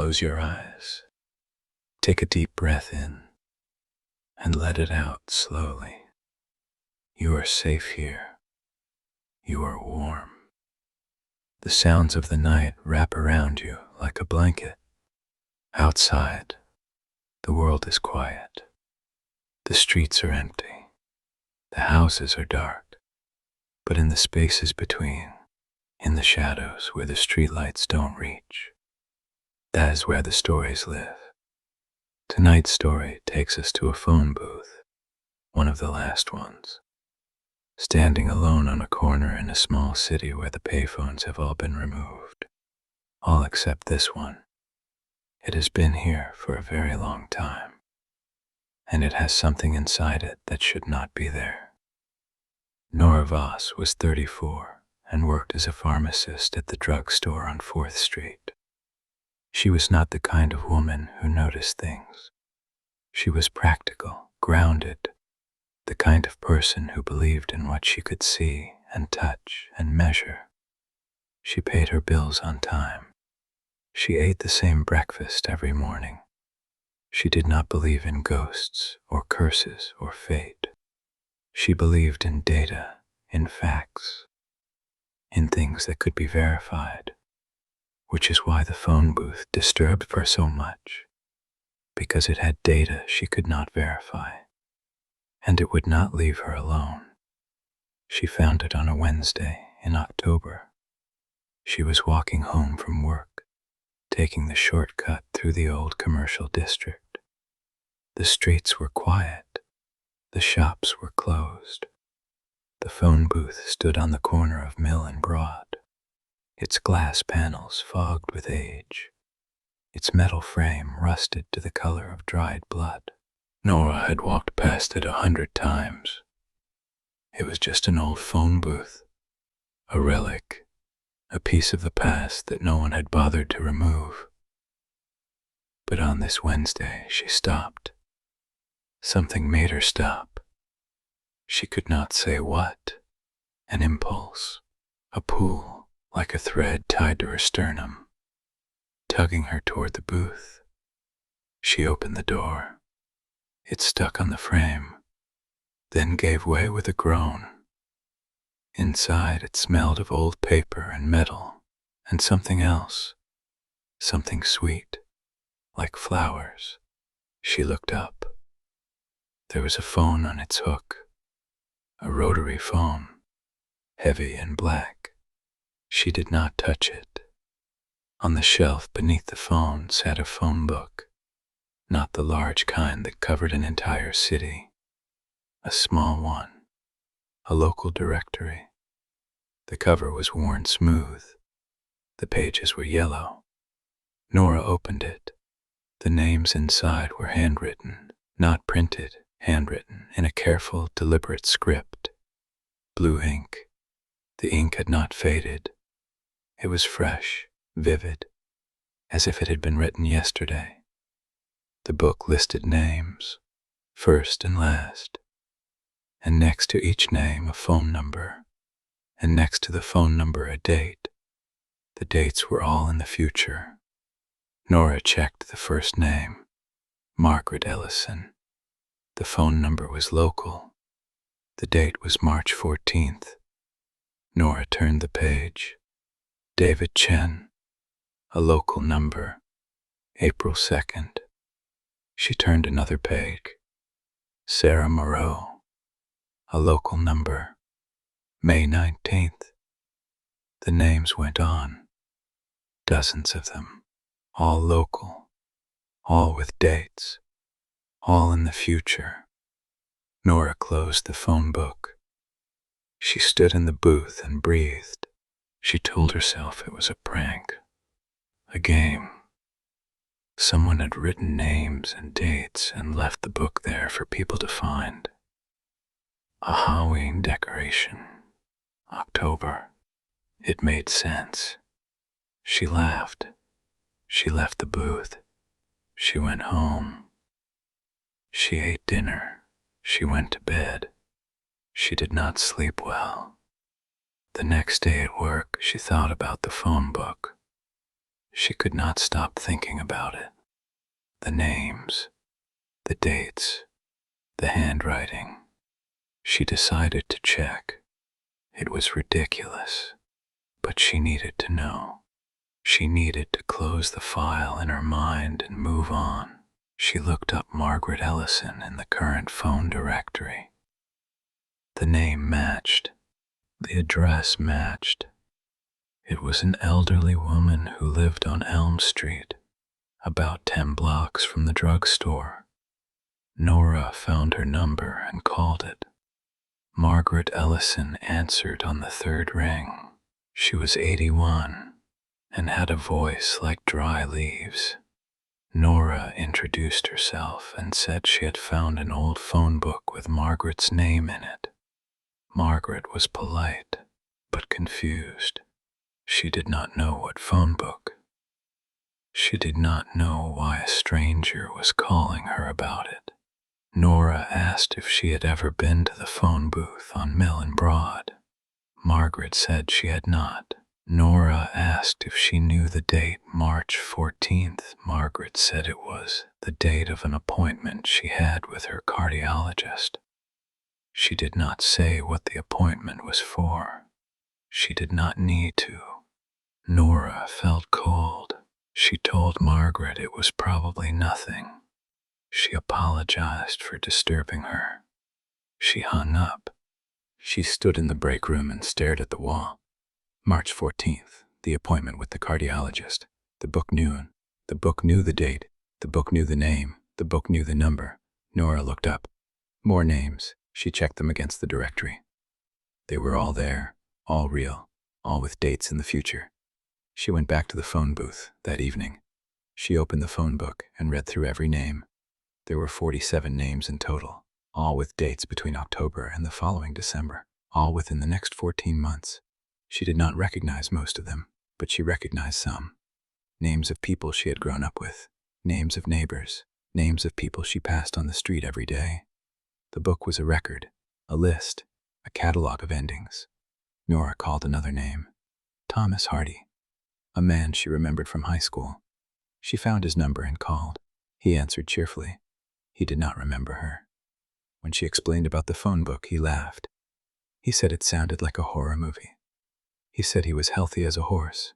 Close your eyes. Take a deep breath in and let it out slowly. You are safe here. You are warm. The sounds of the night wrap around you like a blanket. Outside, the world is quiet. The streets are empty. The houses are dark. But in the spaces between, in the shadows where the streetlights don't reach, that is where the stories live. Tonight's story takes us to a phone booth, one of the last ones. Standing alone on a corner in a small city where the payphones have all been removed, all except this one. It has been here for a very long time, and it has something inside it that should not be there. Nora Voss was 34 and worked as a pharmacist at the drugstore on 4th Street. She was not the kind of woman who noticed things. She was practical, grounded, the kind of person who believed in what she could see and touch and measure. She paid her bills on time. She ate the same breakfast every morning. She did not believe in ghosts or curses or fate. She believed in data, in facts, in things that could be verified, which is why the phone booth disturbed her so much, because it had data she could not verify. And it would not leave her alone. She found it on a Wednesday in October. She was walking home from work, taking the shortcut through the old commercial district. The streets were quiet. The shops were closed. The phone booth stood on the corner of Mill and Broad, its glass panels fogged with age, its metal frame rusted to the color of dried blood. Nora had walked past it 100 times. It was just an old phone booth, a relic, a piece of the past that no one had bothered to remove. But on this Wednesday, she stopped. Something made her stop. She could not say what. An impulse, a pull, like a thread tied to her sternum, tugging her toward the booth. She opened the door. It stuck on the frame, then gave way with a groan. Inside it smelled of old paper and metal and something else, something sweet, like flowers. She looked up. There was a phone on its hook, a rotary phone, heavy and black. She did not touch it. On the shelf beneath the phone sat a phone book. Not the large kind that covered an entire city, a small one, a local directory. The cover was worn smooth. The pages were yellow. Nora opened it. The names inside were handwritten, not printed, handwritten in a careful, deliberate script. Blue ink. The ink had not faded. It was fresh, vivid, as if it had been written yesterday. The book listed names, first and last, and next to each name a phone number, and next to the phone number a date. The dates were all in the future. Nora checked the first name, Margaret Ellison. The phone number was local. The date was March 14th. Nora turned the page. David Chen, a local number, April 2nd. She turned another page. Sarah Moreau, a local number, May 19th. The names went on, dozens of them, all local, all with dates, all in the future. Nora closed the phone book. She stood in the booth and breathed. She told herself it was a prank, a game. Someone had written names and dates and left the book there for people to find. A Halloween decoration. October. It made sense. She laughed. She left the booth. She went home. She ate dinner. She went to bed. She did not sleep well. The next day at work, she thought about the phone book. She could not stop thinking about it. The names, the dates, the handwriting. She decided to check. It was ridiculous, but she needed to know. She needed to close the file in her mind and move on. She looked up Margaret Ellison in the current phone directory. The name matched. The address matched. It was an elderly woman who lived on Elm Street, about 10 blocks from the drugstore. Nora found her number and called it. Margaret Ellison answered on the third ring. She was 81 and had a voice like dry leaves. Nora introduced herself and said she had found an old phone book with Margaret's name in it. Margaret was polite, but confused. She did not know what phone book. She did not know why a stranger was calling her about it. Nora asked if she had ever been to the phone booth on Mill and Broad. Margaret said she had not. Nora asked if she knew the date, March 14th. Margaret said it was the date of an appointment she had with her cardiologist. She did not say what the appointment was for. She did not need to. Nora felt cold. She told Margaret it was probably nothing. She apologized for disturbing her. She hung up. She stood in the break room and stared at the wall. March 14th, the appointment with the cardiologist. The book knew. The book knew the date. The book knew the name. The book knew the number. Nora looked up. More names. She checked them against the directory. They were all there, all real, all with dates in the future. She went back to the phone booth that evening. She opened the phone book and read through every name. There were 47 names in total, all with dates between October and the following December, all within the next 14 months. She did not recognize most of them, but she recognized some. Names of people she had grown up with, names of neighbors, names of people she passed on the street every day. The book was a record, a list, a catalog of endings. Nora called another name, Thomas Hardy, a man she remembered from high school. She found his number and called. He answered cheerfully. He did not remember her. When she explained about the phone book, he laughed. He said it sounded like a horror movie. He said he was healthy as a horse.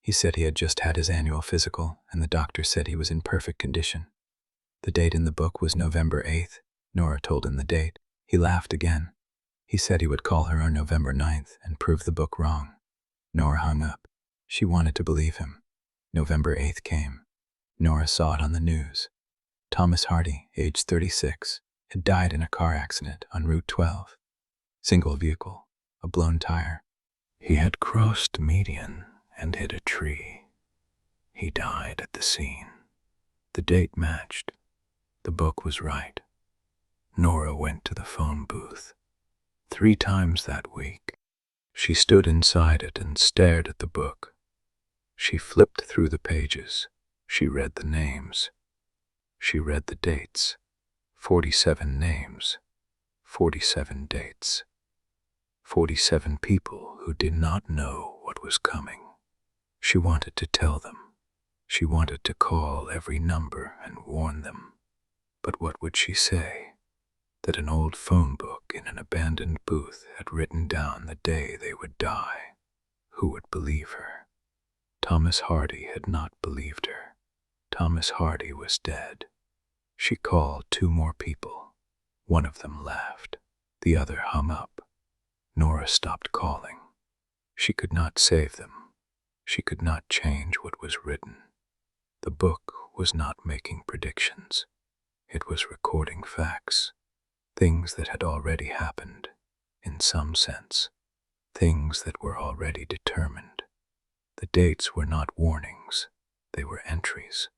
He said he had just had his annual physical, and the doctor said he was in perfect condition. The date in the book was November 8th. Nora told him the date. He laughed again. He said he would call her on November 9th and prove the book wrong. Nora hung up. She wanted to believe him. November 8th came. Nora saw it on the news. Thomas Hardy, age 36, had died in a car accident on Route 12. Single vehicle, a blown tire. He had crossed median and hit a tree. He died at the scene. The date matched. The book was right. Nora went to the phone booth 3 times that week. She stood inside it and stared at the book. She flipped through the pages. She read the names. She read the dates. 47 names, 47 dates. 47 people who did not know what was coming. She wanted to tell them. She wanted to call every number and warn them. But what would she say? That an old phone book in an abandoned booth had written down the day they would die. Who would believe her? Thomas Hardy had not believed her. Thomas Hardy was dead. She called 2 more people. One of them laughed. The other hung up. Nora stopped calling. She could not save them. She could not change what was written. The book was not making predictions. It was recording facts, things that had already happened, in some sense, things that were already determined. The dates were not warnings. They were entries,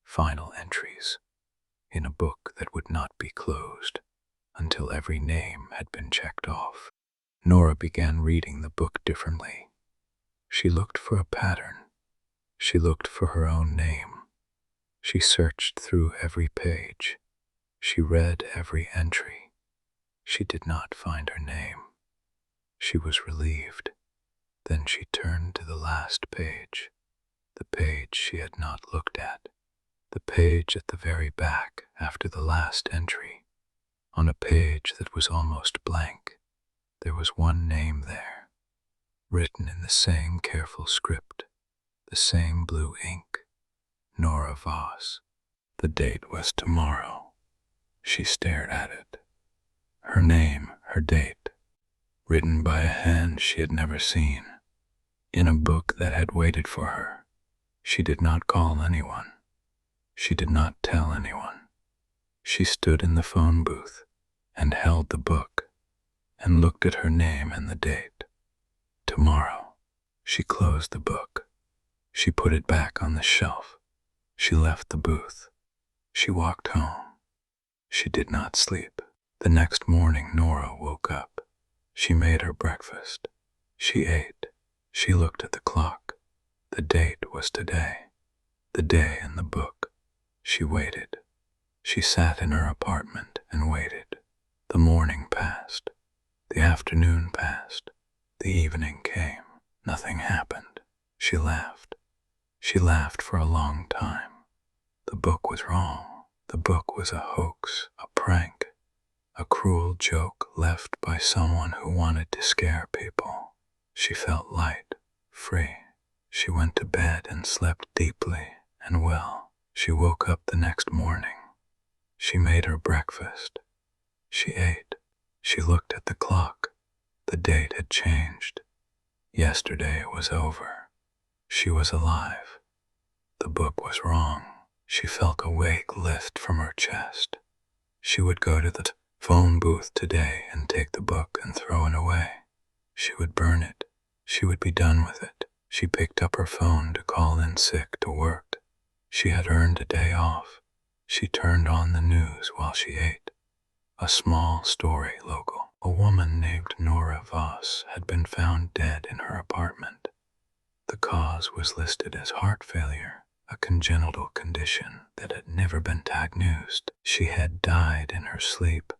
final entries, in a book that would not be closed until every name had been checked off. Nora began reading the book differently. She looked for a pattern. She looked for her own name. She searched through every page. She read every entry. She did not find her name. She was relieved. Then she turned to the last page, the page she had not looked at, the page at the very back after the last entry. On a page that was almost blank, there was one name there, written in the same careful script, the same blue ink, Nora Voss. The date was tomorrow. She stared at it. Her name, her date, written by a hand she had never seen, in a book that had waited for her. She did not call anyone. She did not tell anyone. She stood in the phone booth and held the book and looked at her name and the date. Tomorrow. She closed the book. She put it back on the shelf. She left the booth. She walked home. She did not sleep. The next morning Nora woke up. She made her breakfast. She ate. She looked at the clock. The date was today. The day in the book. She waited. She sat in her apartment and waited. The morning passed. The afternoon passed. The evening came. Nothing happened. She laughed. She laughed for a long time. The book was wrong. The book was a hoax, a prank, a cruel joke left by someone who wanted to scare people. She felt light, free. She went to bed and slept deeply and well. She woke up the next morning. She made her breakfast. She ate. She looked at the clock. The date had changed. Yesterday was over. She was alive. The book was wrong. She felt a weight lift from her chest. She would go to the phone booth today and take the book and throw it away. She would burn it. She would be done with it. She picked up her phone to call in sick to work. She had earned a day off. She turned on the news while she ate. A small story local. A woman named Nora Voss had been found dead in her apartment. The cause was listed as heart failure, a congenital condition that had never been diagnosed. She had died in her sleep.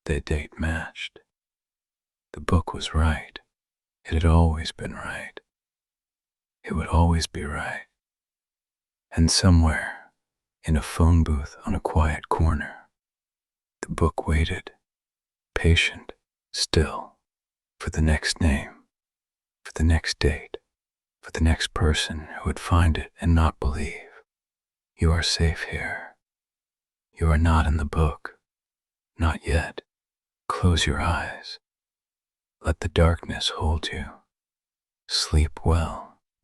The date matched. The book was right. It had always been right. It would always be right. And somewhere, in a phone booth on a quiet corner, the book waited, patient, still, for the next name, for the next date, for the next person who would find it and not believe. You are safe here. You are not in the book. Not yet. Close your eyes. Let the darkness hold you. Sleep well.